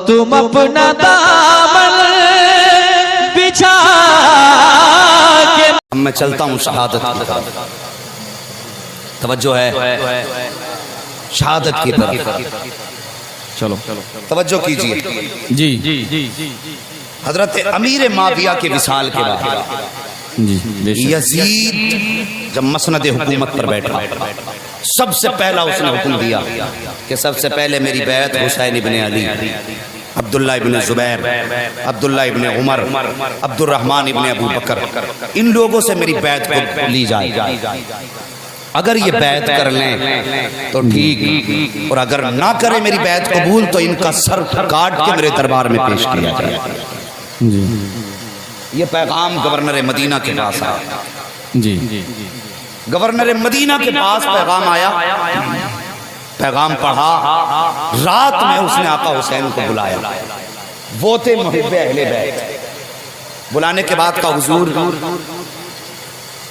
تم اپنا دامن بچھا کے میں چلتا ہوں شہادت کی طرف. توجہ ہے شہادت کی طرف. چلو توجہ کیجئے. جی حضرت امیر معاویہ کے وصال کے بعد جی یزید جب مسند حکومت پر بیٹھا سب سے پہلا اس نے حکم دیا کہ سب سے پہلے میری بیعت حسین ابن علی، عبداللہ ابن زبیر، عبداللہ ابن عمر، عبد الرحمن ابن ابو بکر، ان لوگوں سے میری بیعت کو لی جائے. اگر یہ بیعت کر لیں تو ٹھیک، اور اگر نہ کرے میری بیعت قبول تو ان کا سر کاٹ کے میرے دربار میں پیش کیا جائے. یہ پیغام گورنر مدینہ کے پاس آیا. جی گورنر مدینہ کے پاس پیغام آیا، پیغام پڑھا. رات میں اس نے آقا حسین کو بلایا. وہ تھے محب اہل بیت. بلانے کے بعد کا حضور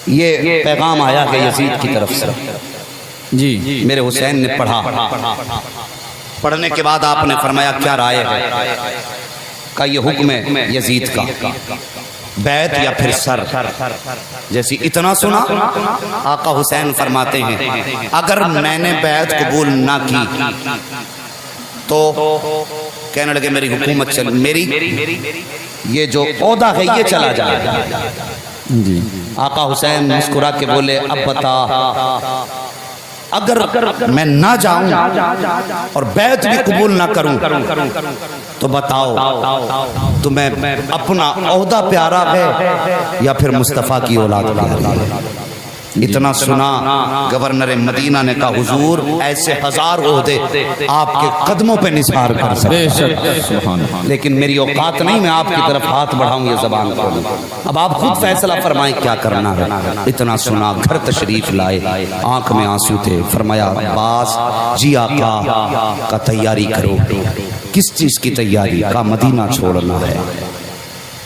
یہ پیغام آیا کہ یزید کی طرف سے. جی میرے حسین نے پڑھا. پڑھنے کے بعد آپ نے فرمایا کیا رائے ہے؟ کہ یہ حکم ہے یزید کا، بیعت یا پھر سر. جیسی اتنا سنا آقا حسین فرماتے ہیں اگر میں نے بیعت قبول نہ کی تو کہنے لگے میری حکومت چل، میری یہ جو عہدہ ہے یہ چلا جائے. جی آقا حسین مسکرا کے بولے اب بتا، اگر میں نہ جاؤں اور بیعت بھی قبول نہ کروں تو بتاؤ تمہیں اپنا عہدہ پیارا ہے یا پھر مصطفیٰ کی اولاد پیاری ہے؟ اتنا سنا گورنر مدینہ نے کہا حضور ایسے ہزار عہدے آپ کے قدموں پہ نثار کر سکتا، لیکن میری اوقات نہیں میں آپ کی طرف ہاتھ بڑھاؤں یہ زبان کھولوں. اب آپ خود فیصلہ فرمائیں کیا کرنا ہے. اتنا سنا گھر تشریف لائے، آنکھ میں آنسو تھے. فرمایا عباس جی آقا کا تیاری کرو. کس چیز کی تیاری؟ کا مدینہ چھوڑنا ہے.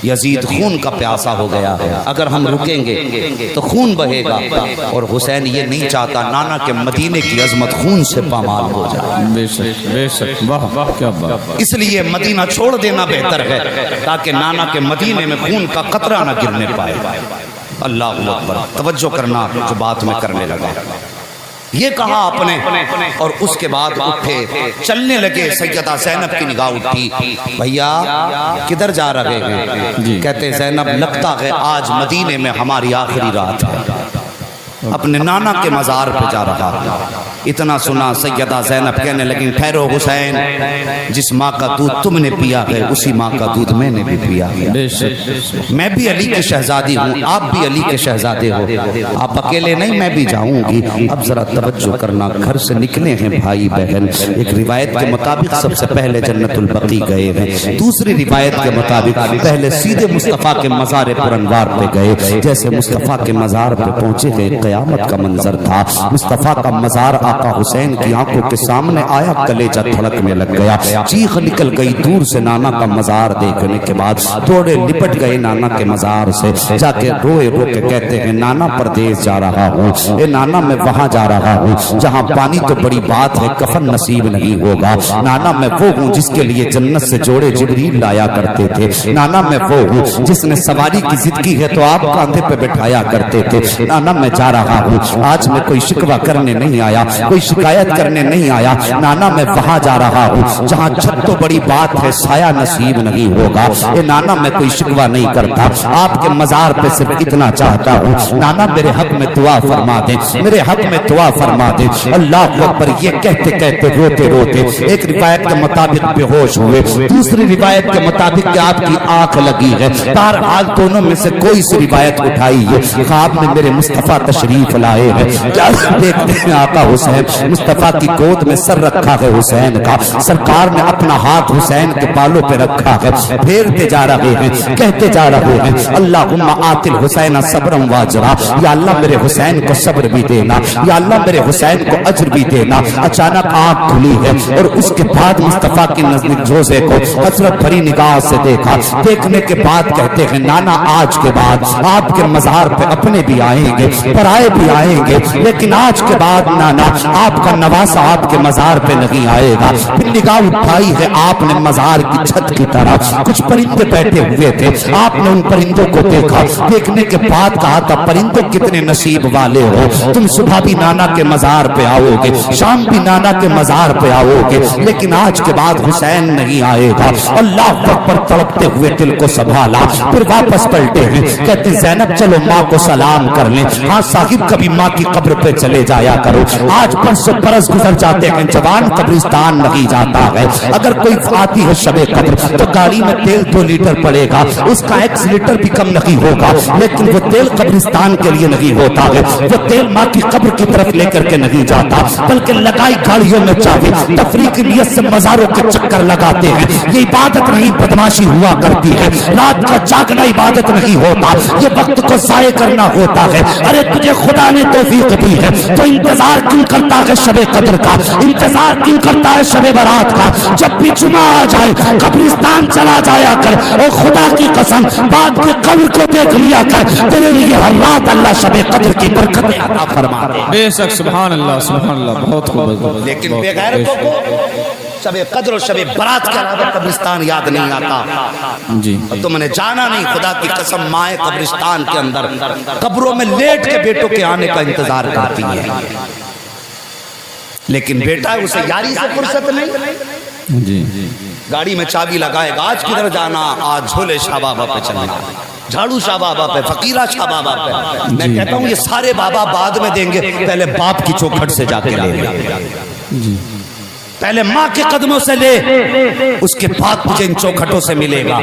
یزید خون کا پیاسا ہو گیا ہے، اگر ہم رکیں گے تو خون بہے گا، اور حسین یہ نہیں چاہتا نانا کے مدینے کی عظمت خون سے پامال ہو جائے. بے شک بے شک، واہ واہ کیا بات. اس لیے مدینہ چھوڑ دینا بہتر ہے تاکہ نانا کے مدینے میں خون کا قطرہ نہ گرنے پائے. اللہ اکبر. توجہ کرنا جو بات میں کرنے لگا. یہ کہا آپ نے اور اس کے بعد اٹھے چلنے لگے. سیدہ زینب کی نگاہ اٹھی، بھیا کدھر جا رہے ہیں؟ کہتے زینب لگتا ہے آج مدینے میں ہماری آخری رات ہے، اپنے نانا کے مزار پہ جا رہا. اتنا سنا سیدہ زینب کہنے لگیں ٹھہرو حسین، جس ماں کا دودھ تم نے پیا ہے اسی ماں کا دودھ میں نے بھی پیا ہے. میں بھی علی کی شہزادی ہوں، آپ بھی علی کے شہزادے ہو. آپ اکیلے نہیں، میں بھی جاؤں گی. اب ذرا توجہ کرنا، گھر سے نکلے ہیں بھائی بہن. ایک روایت کے مطابق سب سے پہلے جنت البقیع گئے ہیں، دوسری روایت کے مطابق پہلے سیدھے مصطفیٰ کے مزار پر انوار پہ گئے. جیسے مصطفیٰ کے مزار پہ پہنچے گئے قیامت کا منظر تھا. مصطفیٰ کا مزار آقا حسین کی آنکھوں کے سامنے آیا، کلیجہ دھڑکنے لگ گیا. چیخ نکل گئی. دور سے نانا کا مزار دیکھنے کے بعد دوڑے لپٹ گئے نانا کے مزار سے. جا کے روئے رو کے کہتے ہیں نانا پردیس جا رہا ہوں. اے نانا میں وہاں جا رہا ہوں جہاں پانی تو بڑی بات ہے کفن نصیب نہیں ہوگا. نانا میں وہ ہوں جس کے لیے جنت سے جوڑے جبریل لایا کرتے تھے. نانا میں وہ ہوں جس نے سواری کی ضد کی ہے تو آپ کاندھے پہ بٹھایا کرتے تھے. نانا میں جا رہا ہوں، آج میں کوئی شکوہ کرنے نہیں آیا، کوئی شکایت کرنے نہیں آیا. نانا میں وہاں جا رہا ہوں جہاں چھت تو بڑی بات ہے سایہ نصیب نہیں ہوگا. اے نانا میں کوئی شکوہ نہیں کرتا، آپ کے مزار پہ صرف اتنا چاہتا ہوں نانا میرے حق میں دعا فرما دے، میرے حق میں دعا فرما دے. اللہ اکبر. یہ کہتے کہتے روتے روتے ایک روایت کے مطابق بے ہوش ہوئے، دوسری روایت کے مطابق کہ آپ کی آنکھ لگی ہے. بہرحال دونوں میں سے کوئی سی روایت اٹھائی ہے. خواب میں میرے مصطفیٰ تشریف لائے ہیں. دیکھتے ہیں آقا حسین مصطفیٰ کی گود میں سر رکھا ہے حسین کا. سرکار نے اپنا ہاتھ حسین کے بالوں پہ رکھا ہے. پھیرتے جا رہے ہیں، کہتے جا رہے ہیں اللہم آت الحسین صبرا واجرا. یا اللہ میرے حسین کو صبر بھی دینا، یا اللہ میرے حسین کو اجر بھی دینا. اچانک آنکھ کھلی ہے اور اس کے بعد مصطفیٰ کی نزدیک روزے کو حسرت بھری نگاہ سے دیکھا. دیکھنے کے بعد کہتے ہیں نانا آج کے بعد آپ کے مزار پہ اپنے بھی آئیں گے، پرائے آئے بھی آئیں گے، لیکن آج کے بعد نانا آپ کا نواسا آپ کے مزار پہ نہیں آئے گا۔ پھر نگاہ اٹھائی ہے آپ نے مزار کی چھت کی طرف، کچھ پرندے بیٹھے ہوئے تھے، آپ نے ان پرندوں کو دیکھا، دیکھنے کے بعد کہا تھا پرندوں کتنے نصیب والے ہو، تم صبح بھی نانا کے مزار پہ آؤ گے، شام بھی نانا کے مزار پہ آؤ گے، لیکن آج کے بعد حسین نہیں آئے گا۔ اللہ اکبر تڑپتے ہوئے دل کو سنبھالا، پھر واپس پلٹے ہیں، کہتے زینب چلو ماں کو سلام کر لیں۔ ہاں صاحب کبھی ماں کی قبر پہ چلے جایا کرو، آج برسوں برس گزر جاتے ہیں، جوان قبرستان نہیں جاتا ہے۔ اگر کوئی آتی ہے شب قدر تو گاڑی میں تیل 2 لیٹر پڑے گا، اس کا 1 لیٹر بھی کم نہیں ہوگا، لیکن وہ تیل قبرستان کے لیے نہیں ہوتا ہے، وہ تیل ماں کی قبر کی طرف لے کر کے نہیں جاتا، بلکہ لگائی گاڑیوں میں چاہے تفریح کی نیت سے مزاروں کے چکر لگاتے ہیں۔ یہ عبادت نہیں بدماشی ہوا کرتی ہے، رات کا جاگنا عبادت نہیں ہوتا، یہ وقت کو ضائع کرنا ہوتا ہے۔ ارے تجھے خدا نے توفیق دی ہے تو انتظار کیوں کرتا ہے شب قدر کا، انتظار کیوں کرتا ہے شب برات کا؟ جب بھی جمعہ آ جائے قبرستان چلا جایا کر، اور خدا کی قسم بعد کے قبر کو دیکھ لیا کر، تیرے لیے ہر رات اللہ شب قدر کی برکتیں عطا فرما دے۔ بے شک سبحان اللہ بہت خوب۔ لیکن بے غیرتوں کو شب قدر و شب برات کے علاوہ قبرستان یاد نہیں آتا جی، تم نے جانا نہیں۔ خدا کی قسم مائیں قبرستان کے اندر قبروں میں لیٹ کے بیٹوں کے آنے کا انتظار کرتی ہے، لیکن بیٹا اسے یاری سے فرصت نہیں۔ جی گاڑی میں چابی لگائے گا، آج کدھر جانا، آج جھولے شاہ بابا پہ چلنا، جھاڑو شاہ بابا پہ، فقیرہ شاہ بابا پہ۔ میں کہتا ہوں یہ سارے بابا بعد میں دیں گے، پہلے باپ کی چوکھٹ سے جا کے لے لے، پہلے ماں کے قدموں سے لے، اس کے بعد تجھے ان چوکھٹوں سے ملے گا۔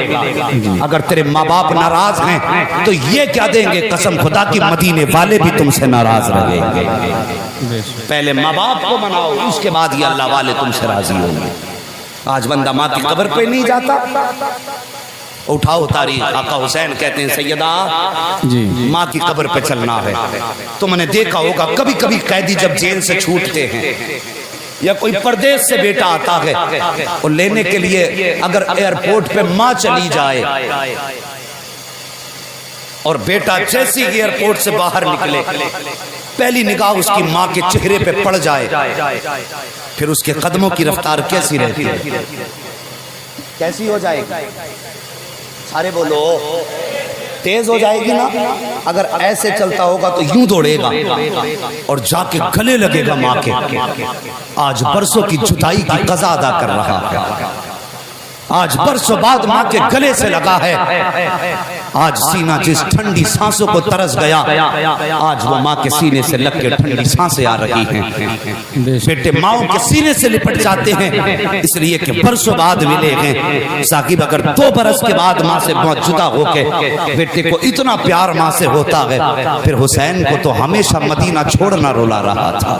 اگر تیرے ماں باپ ناراض ہیں تو یہ کیا دیں گے، قسم خدا کی مدینے والے بھی تم سے ناراض رہیں گے۔ پہلے ماں باپ کو مناؤ، اس کے بعد یہ اللہ والے تم سے راضی ہوں گے۔ آج بندہ ماں کی قبر پہ نہیں جاتا۔ اٹھاؤ تاریخ، آقا حسین کہتے ہیں سیدہ ماں کی قبر پہ چلنا ہے۔ تم نے دیکھا ہوگا کبھی کبھی قیدی جب جیل سے چھوٹتے ہیں یا کوئی پردیس سے بیٹا آتا ہے اور لینے کے لیے اگر ایئرپورٹ پہ ماں چلی جائے اور بیٹا جیسی ایئرپورٹ سے باہر نکلے پہلی نگاہ اس کی ماں کے چہرے پہ پڑ جائے، پھر اس کے قدموں کی رفتار کیسی رہتی ہے، کیسی ہو جائے گی؟ سارے بولو، تیز ہو جائے گی نا؟ اگر ایسے چلتا ہوگا تو یوں دوڑے گا اور جا کے گلے لگے گا ماں کے۔ آج برسوں کی جدائی کی قضا ادا کر رہا ہے، آج برسوں بعد ماں کے گلے سے لگا ہے، آج سینہ جس ٹھنڈی سانسوں کو ترس گیا، آج وہ ماں کے سینے سے لگ کے ٹھنڈی سانسیں آ رہی ہیں۔ بیٹے ماؤں کے سینے سے لپٹ جاتے ہیں اس لیے کہ برسوں بعد ملے ہیں۔ ثاقب اگر 2 برس کے بعد ماں سے بہت جدا ہو کے بیٹے کو اتنا پیار ماں سے ہوتا ہے، پھر حسین کو تو ہمیشہ مدینہ چھوڑنا رولا رہا تھا،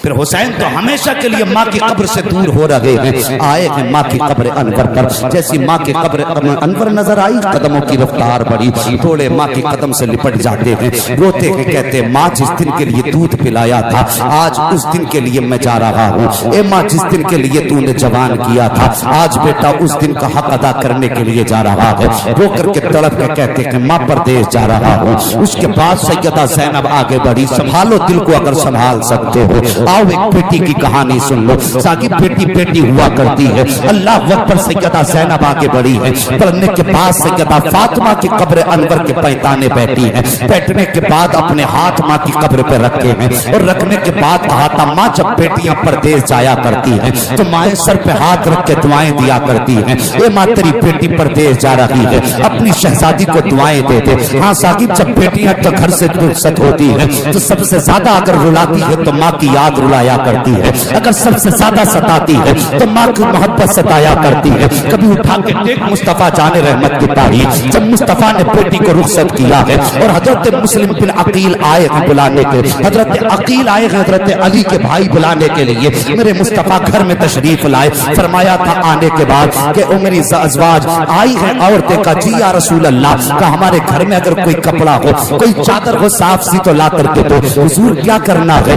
پھر حسین تو ہمیشہ کے لیے ماں کی قبر سے دور ہو رہے ہیں۔ آئے ہیں ماں کی قبر انور پر، جیسی ماں کی قبر انور نظر آئی قدموں کی رفتار بڑی، تھوڑے ماں کی قدم سے لپٹ جاتے ہیں، روتے ہیں، کہتے ہیں ماں جس دن کے لیے دودھ پلایا تھا آج اس دن کے لیے میں جا رہا ہوں۔ اے ماں جس دن کے لیے تو نے جوان کیا تھا آج بیٹا اس دن کا حق ادا کرنے کے لیے جا رہا ہے۔ رو کر کے تڑپ کے کہتے ہیں ماں پردیس جا رہا ہوں۔ اس کے بعد سیدہ زینب آگے بڑھی، سنبھالو دل کو اگر سنبھال سکتے ہو، آؤ ایک بیٹی کی کہانی سن لو۔ ساقب بیٹی بیٹی ہوا کرتی ہے، اللہ اکبر، سیدہ زینب آگے بڑھی ہے، پڑھنے کے بعد سیدہ فاطمہ کی قبر انور کے پیتانے بیٹھی ہے، بیٹھنے کے بعد اپنے ہاتھ ماں کی قبر پہ رکھے ہیں اور رکھنے کے بعد کہا تھا ماں جب بیٹیاں پردیس جایا کرتی ہیں تو مائیں سر پہ ہاتھ رکھ کے دعائیں دیا کرتی ہیں، اے ماں تیری بیٹی پردیس جا رہی ہے اپنی شہزادی کو دعائیں دے دے۔ ہاں ساقب جب بیٹیاں تو گھر سے رخصت ہوتی ہیں تو سب سے زیادہ اگر رلاتی ہے تو ماں کی یاد رلایا کرتی ہے، اگر سب سے زیادہ ستاتی ہے تو ماں کی محبت ستایا کرتی ہے۔ کبھی اٹھا کے دیکھ مصطفیٰ جان رحمت کی تاریخ، جب مصطفیٰ نے بیٹی کو رخصت کیا ہے اور حضرت مسلم بن عقیل آئے ہیں بلانے کے، حضرت عقیل آئے ہیں حضرت علی کے بھائی بلانے کے لیے، میرے مصطفیٰ گھر میں تشریف لائے، فرمایا تھا آنے کے بعد کہ او میری ازواج آئی ہیں عورتیں کا جی یا رسول اللہ کا ہمارے گھر میں اگر کوئی کپڑا ہو کوئی چادر ہو صاف سی تو لا کر کے دو۔ حضور کیا کرنا ہے؟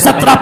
17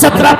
17